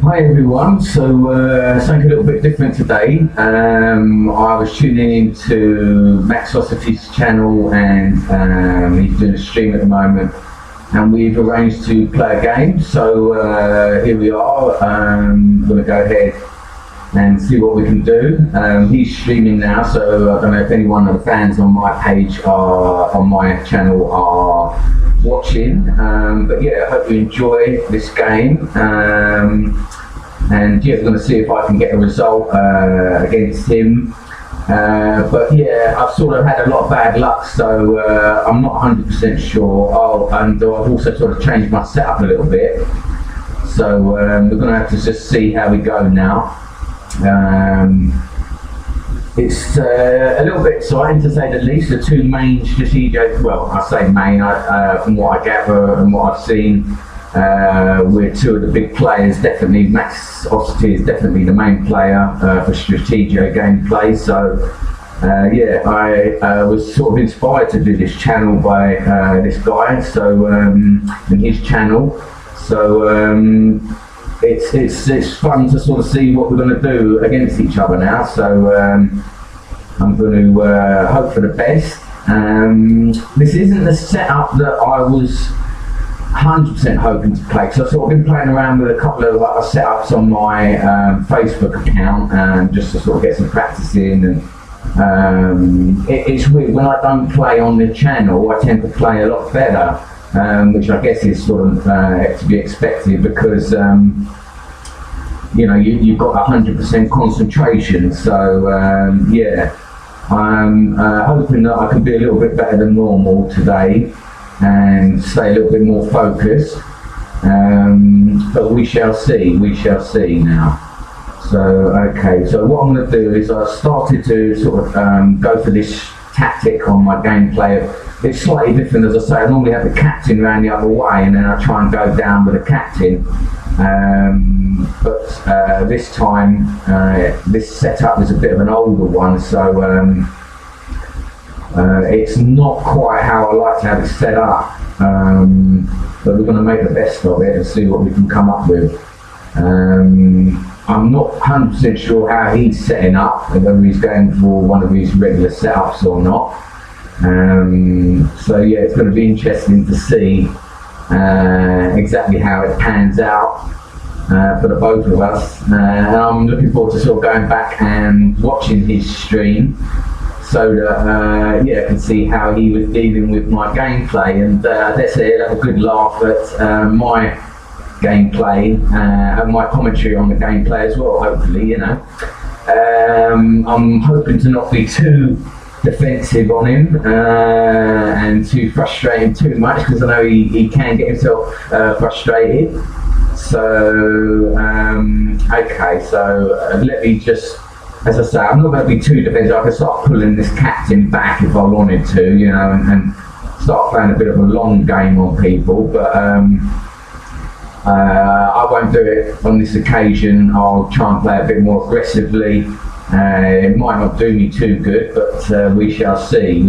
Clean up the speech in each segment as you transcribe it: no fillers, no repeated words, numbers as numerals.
Hi everyone, so something a little bit different today. I was tuning into Maxoscity's channel and he's doing a stream at the moment, and we've arranged to play a game. So here we are. I'm going to go ahead and see what we can do. He's streaming now, so I don't know if any one of the fans on my page are on my channel are watching, but yeah, I hope you enjoy this game, and yeah, we're going to see if I can get a result against him, but yeah, I've sort of had a lot of bad luck, so I'm not 100% sure. And I've also sort of changed my setup a little bit, so we're going to have to just see how we go now. It's a little bit exciting, to say the least. The two main strategic, well, I say main, from what I gather and what I've seen, we're two of the big players. Definitely Maxoscity is definitely the main player for Stratego gameplay. So yeah, I was sort of inspired to do this channel by this guy, so in his channel. So it's fun to sort of see what we're going to do against each other now. So I'm going to hope for the best. This isn't the setup that I was 100% hoping to play, because I've sort of been playing around with a couple of other setups on my Facebook account, just to sort of get some practice in. And it's weird, when I don't play on the channel, I tend to play a lot better, which I guess is sort of to be expected, because you know, you've got 100% concentration. So yeah, I'm hoping that I can be a little bit better than normal today and stay a little bit more focused, but we shall see now. So okay, so what I'm going to do is I started to sort of go for this tactic on my gameplay. It's slightly different, as I say. I normally have the captain around the other way, and then I try and go down with the captain, but this time this setup is a bit of an older one, so it's not quite how I like to have it set up, but we're going to make the best of it and see what we can come up with. I'm not 100% sure how he's setting up, and whether he's going for one of his regular setups or not. So yeah, it's going to be interesting to see exactly how it pans out for the both of us. And I'm looking forward to sort of going back and watching his stream, so that yeah, I can see how he was dealing with my gameplay, and let's say have a good laugh at my gameplay and my commentary on the gameplay as well, hopefully, you know. I'm hoping to not be too defensive on him and too frustrating too much, because I know he can get himself frustrated. So okay, so let me just, as I say, I'm not going to be too defensive. I can start pulling this captain back if I wanted to, you know, and start playing a bit of a long game on people, but I won't do it on this occasion. I'll try and play a bit more aggressively. It might not do me too good, but we shall see.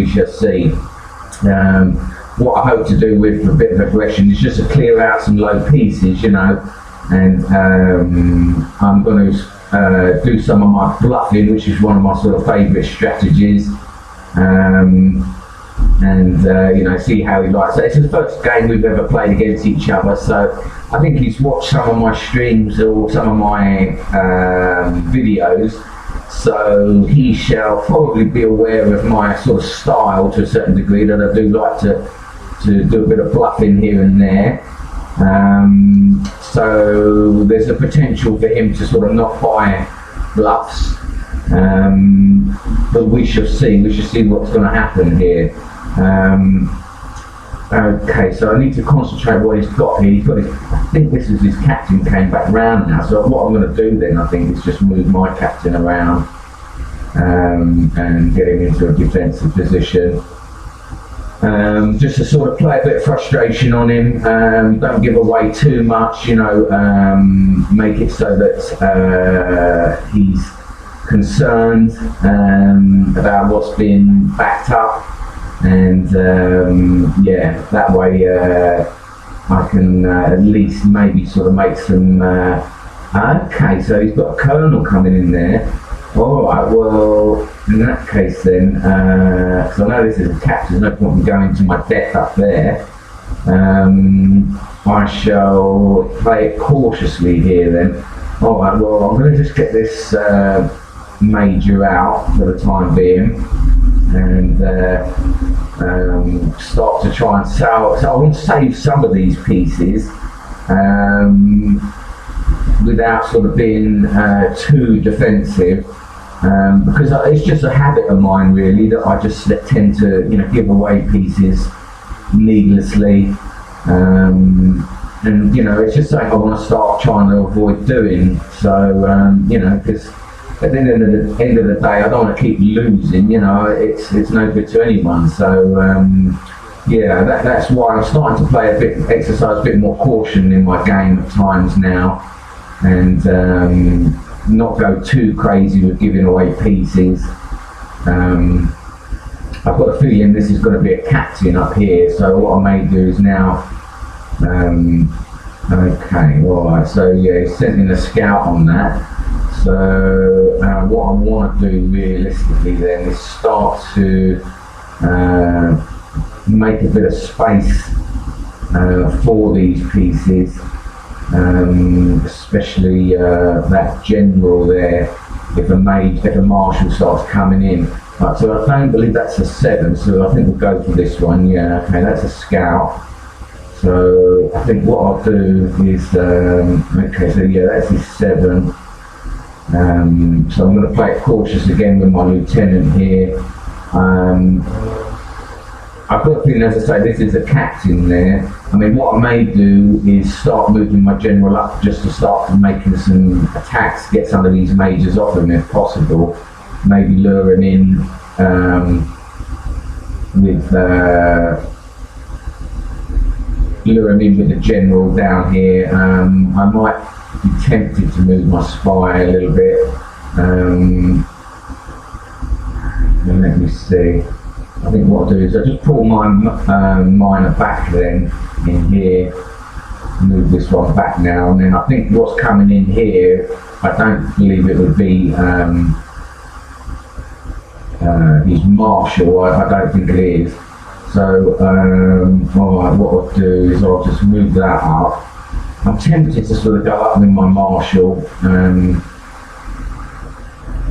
What I hope to do with a bit of aggression is just to clear out some low pieces, you know, and I'm going to do some of my bluffing, which is one of my sort of favourite strategies, and you know, see how he likes it. It's the first game we've ever played against each other, so I think he's watched some of my streams or some of my videos, so he shall probably be aware of my sort of style to a certain degree, that I do like to do a bit of bluffing here and there. So there's a potential for him to sort of not buy bluffs, but we shall see what's going to happen here. Okay, so I need to concentrate what he's got here. He's got his, I think this is his captain came back round now, so what I'm going to do then, I think, is just move my captain around and get him into a defensive position, just to sort of play a bit of frustration on him. Don't give away too much, you know, make it so that he's concerned about what's being backed up, and yeah, that way I can at least maybe sort of make some Okay, so he's got a colonel coming in there. Alright, well, in that case then, because I know this is a captain, there's no point in going to my death up there. I shall play it cautiously here then. Alright, well, I'm going to just get this major out for the time being, and start to try and sell. So I want to save some of these pieces without sort of being too defensive, because it's just a habit of mine really that I just tend to, you know, give away pieces needlessly, and you know, it's just something I want to start trying to avoid doing. So you know, because at the end of the day, I don't want to keep losing. You know, it's no good to anyone. So yeah, that's why I'm starting to exercise a bit more caution in my game at times now, and not go too crazy with giving away pieces. I've got a feeling this is going to be a captain up here, so what I may do is now, okay, alright, so yeah, he's sent in a scout on that. So what I want to do realistically then is start to make a bit of space for these pieces, especially that general there. If a marshal starts coming in, right, so I don't believe that's a 7, so I think we'll go for this one. Yeah, okay, that's a scout. So I think what I'll do is, okay, so yeah, that's his 7. So I'm going to play it cautious again with my lieutenant here. I've got a feeling, as I say, this is a captain there. I mean, what I may do is start moving my general up just to start making some attacks, get some of these majors off him if possible. Maybe lure him in with the general down here. I might be tempted to move my spy a little bit. And let me see. I think what I'll do is I'll just pull my miner back then in here, move this one back now, and then I think what's coming in here, I don't believe it would be his marshal. I don't think it is. So alright, what I'll do is I'll just move that up. I'm tempted to sort of go up with my marshal. Alright,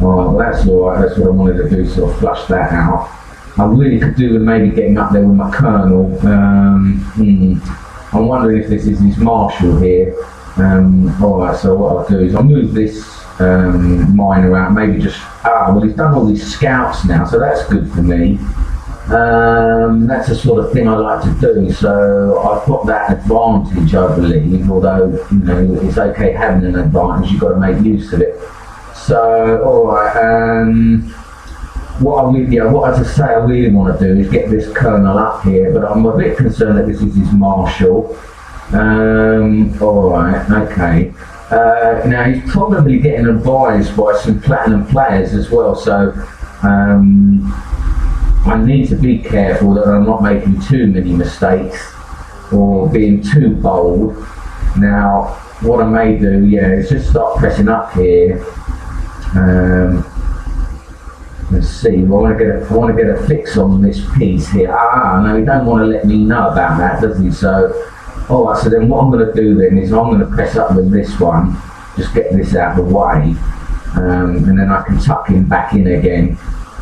well that's alright, that's what I wanted to do, sort of flush that out. I really could do with maybe getting up there with my colonel. I'm wondering if this is his marshal here. Alright, so what I'll do is I'll move this miner out, maybe just, well he's done all these scouts now, so that's good for me. That's the sort of thing I like to do, so I've got that advantage, I believe, although, you know, it's okay having an advantage, you've got to make use of it. So, alright, what as I say I really want to do is get this colonel up here, but I'm a bit concerned that this is his marshal. Alright, okay. Now he's probably getting advised by some platinum players as well, so I need to be careful that I'm not making too many mistakes or being too bold. Now what I may do, yeah, is just start pressing up here. Let's see. I want to get a fix on this piece here. No, he don't want to let me know about that, does he? So, alright. So then, what I'm going to do then is I'm going to press up with this one, just get this out of the way, and then I can tuck him back in again.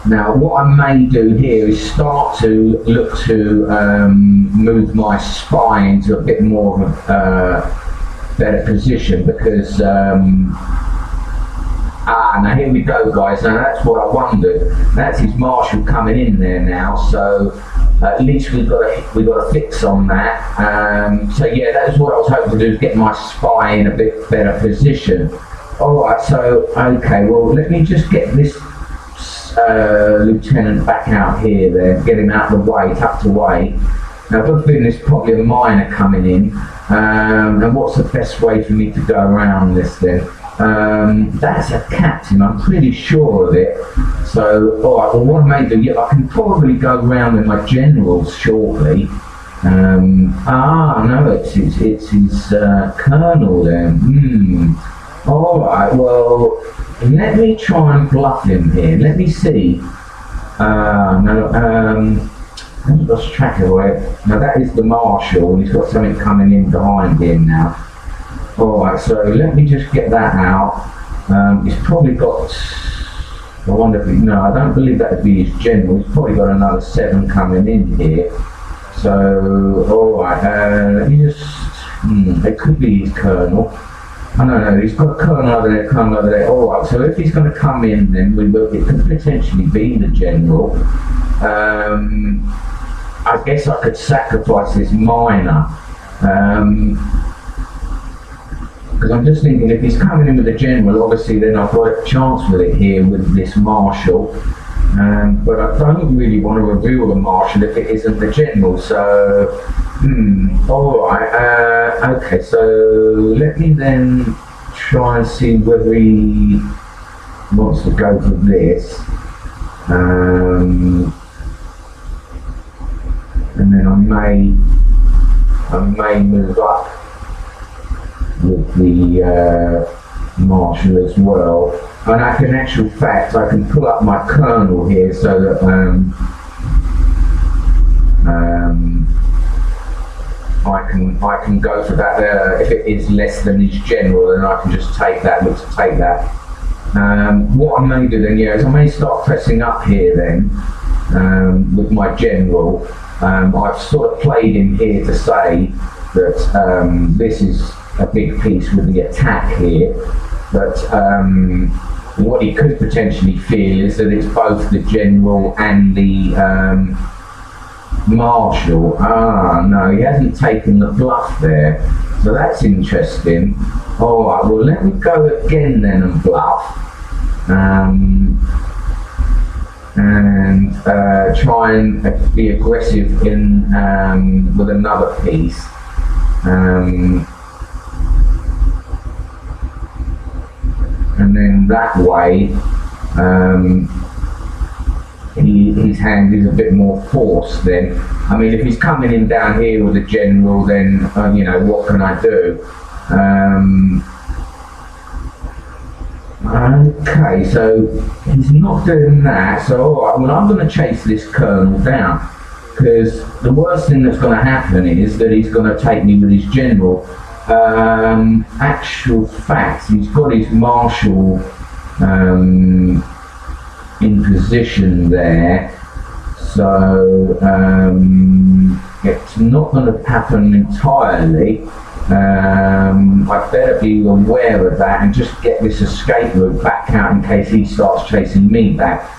Now, what I may do here is start to look to move my spy into a bit more of a better position, because. Now here we go, guys. Now that's what I wondered. That's his marshal coming in there now, so at least we've got a fix on that. So yeah, that's what I was hoping to do, is get my spy in a bit better position. Alright, so okay, well let me just get this lieutenant back out here then, get him out of the way, tucked away. Now I've got a feeling there's probably a miner coming in, and what's the best way for me to go around this then? That's a captain, I'm pretty sure of it. So, alright, well what I may do, yeah, I can probably go around with my generals shortly. No, it's his colonel then. Alright, well, let me try and bluff him here. Let me see. I've lost track of it. Now that is the Marshal, and he's got something coming in behind him now. Alright, so let me just get that out. He's probably got, I wonder if he, no, I don't believe that would be his general. He's probably got another 7 coming in here. So, alright, let me just, it could be his colonel. I don't know, he's got a colonel over there, colonel over there. Alright, so if he's going to come in, then it could potentially be the general. I guess I could sacrifice this minor. Because I'm just thinking, if he's coming in with the general, obviously then I've got a chance with it here with this Marshal. But I don't really want to reveal the Marshal if it isn't the general, so... alright, okay, so let me then try and see whether he wants to go for this. And then I may move up with the Marshal as well. And in actual fact, I can pull up my colonel here so that I can go for that. If it is less than his general, then I can just take that. Look to take that. What I may do then, yeah, is I may start pressing up here then with my general. I've sort of played in here to say that this is a big piece with the attack here, but what he could potentially feel is that it's both the general and the Marshal. No, he hasn't taken the bluff there, so that's interesting. Alright, well let me go again then and bluff. And try and be aggressive in with another piece. And then that way his hand is a bit more forced then. I mean, if he's coming in down here with a general, then you know, what can I do? Okay, so he's not doing that, so alright, well I'm going to chase this colonel down, because the worst thing that's going to happen is that he's going to take me with his general. Actual fact, he's got his Marshal in position there, so it's not going to happen entirely. I'd better be aware of that and just get this escape route back out in case he starts chasing me back.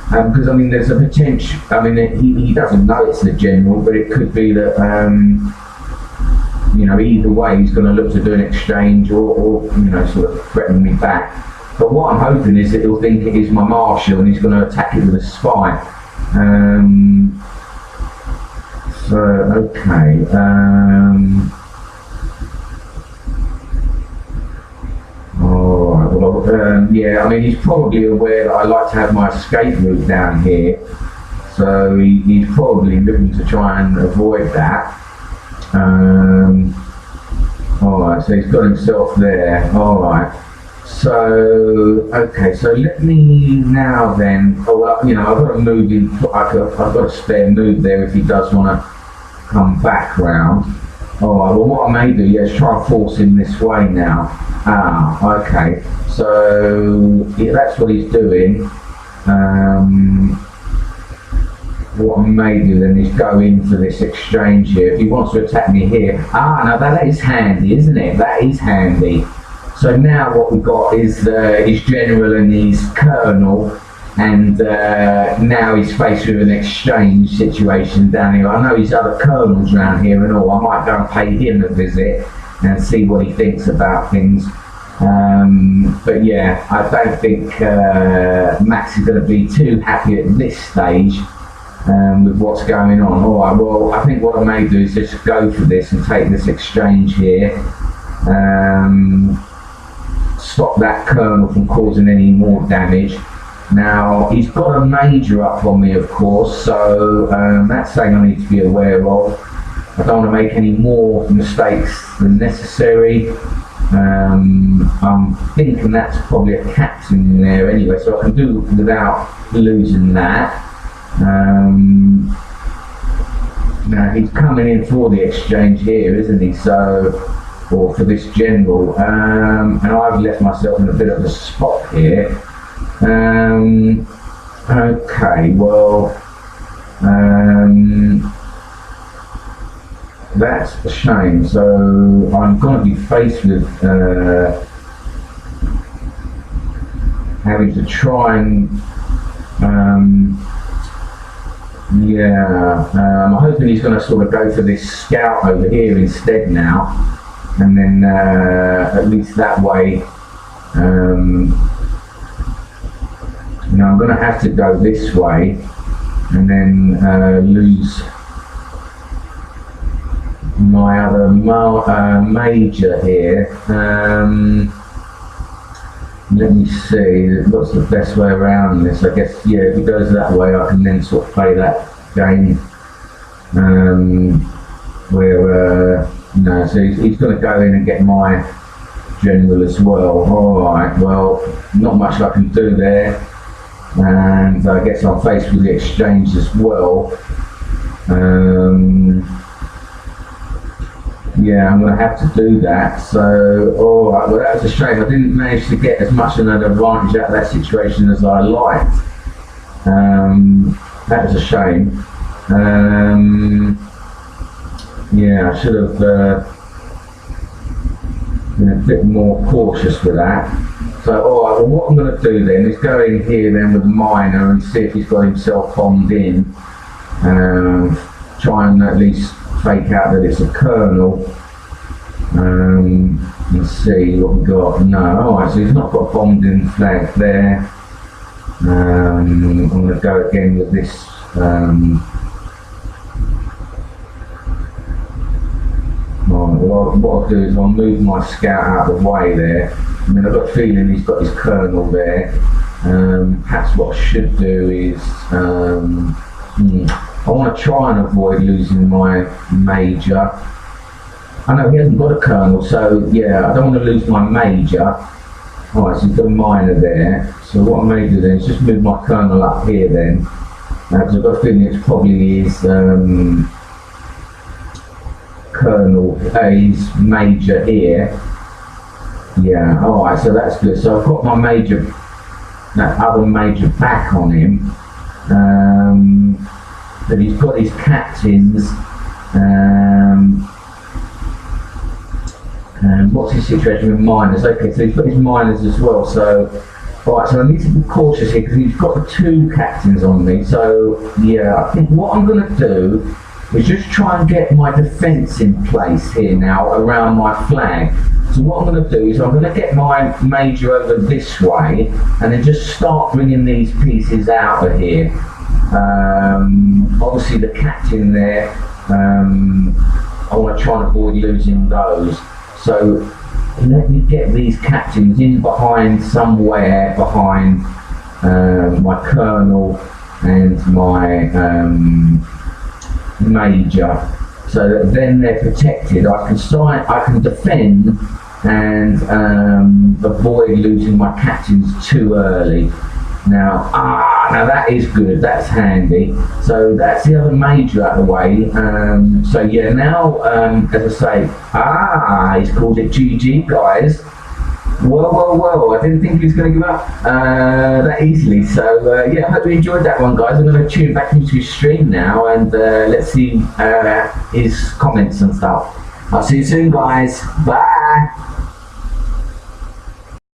Because I mean, there's a potential. I mean, he doesn't know it's the general, but it could be that you know, either way he's going to look to do an exchange or you know, sort of threaten me back. But what I'm hoping is that he'll think it is my Marshal and he's going to attack it with a spy. So okay. Yeah, I mean, he's probably aware that I like to have my escape route down here, so he's probably looking to try and avoid that. Alright, so he's got himself there. Alright, so okay, so let me now then, oh well, you know, I've got a move in, I've got a spare move there if he does want to come back round. Alright, well what I may do, yeah, is try and force him this way now. Okay, so yeah, that's what he's doing. What I may do then is go in for this exchange here. If he wants to attack me here, now that is handy, isn't it? That is handy. So now what we've got is his general and his colonel, and now he's faced with an exchange situation down here. I know his other colonels around here and all. I might go and pay him a visit and see what he thinks about things. But yeah, I don't think Max is going to be too happy at this stage with what's going on. Alright, well I think what I may do is just go for this and take this exchange here. Stop that colonel from causing any more damage. Now he's got a major up on me, of course, so that's something I need to be aware of. I don't want to make any more mistakes than necessary. I'm thinking that's probably a captain in there anyway, so I can do without losing that. Now he's coming in for the exchange here, isn't he? So, or for this general, and I've left myself in a bit of a spot here. Okay, well, that's a shame. So I'm going to be faced with having to try and I'm hoping he's going to sort of go for this scout over here instead now, and then at least that way, I'm going to have to go this way and then lose my other major here. Let me see, what's the best way around this? I guess, yeah, if it goes that way, I can then sort of play that game where, so he's going to go in and get my general as well. Alright, well, not much I can do there, and I guess I'm faced with the exchange as well. Yeah, I'm going to have to do that. So, alright, well that was a shame. I didn't manage to get as much of an advantage out of that situation as I liked. That was a shame. Yeah, I should have been a bit more cautious with that. So, alright, well what I'm going to do then is go in here then with Miner and see if he's got himself bombed in. Try and at least fake out that it's a colonel, and see what we got. No, alright, so he's not got a bombed in flag there. I'm going to go again with this. What I'll do is I'll move my scout out of the way there. I mean, I've got a feeling he's got his colonel there. Perhaps what I should do is I want to try and avoid losing my major. I know he hasn't got a colonel, so yeah, I don't want to lose my major. Alright, so he's got a minor there. So what I may do then is just move my colonel up here then. Because I've got a feeling it's probably his colonel, his major here. Yeah, alright, so that's good. So I've got my major, that other major back on him. But he's got his captains, and what's his situation with miners? Okay, so he's got his miners as well, so alright, so I need to be cautious here because he's got the two captains on me. So yeah, I think what I'm going to do is just try and get my defence in place here now around my flag. So what I'm going to do is I'm going to get my major over this way and then just start bringing these pieces out of here. Obviously the captain there, I want to try and avoid losing those. So let me get these captains in behind somewhere behind my colonel and my major, so that then they're protected. I can defend and avoid losing my captains too early. Now that is good, that's handy. So that's the other major out of the way. So yeah, now as I say, he's called it GG, guys. Well, I didn't think he was going to give up that easily. So yeah, I hope you enjoyed that one, guys. I'm going to tune back into his stream now and let's see his comments and stuff. I'll see you soon, guys. Bye.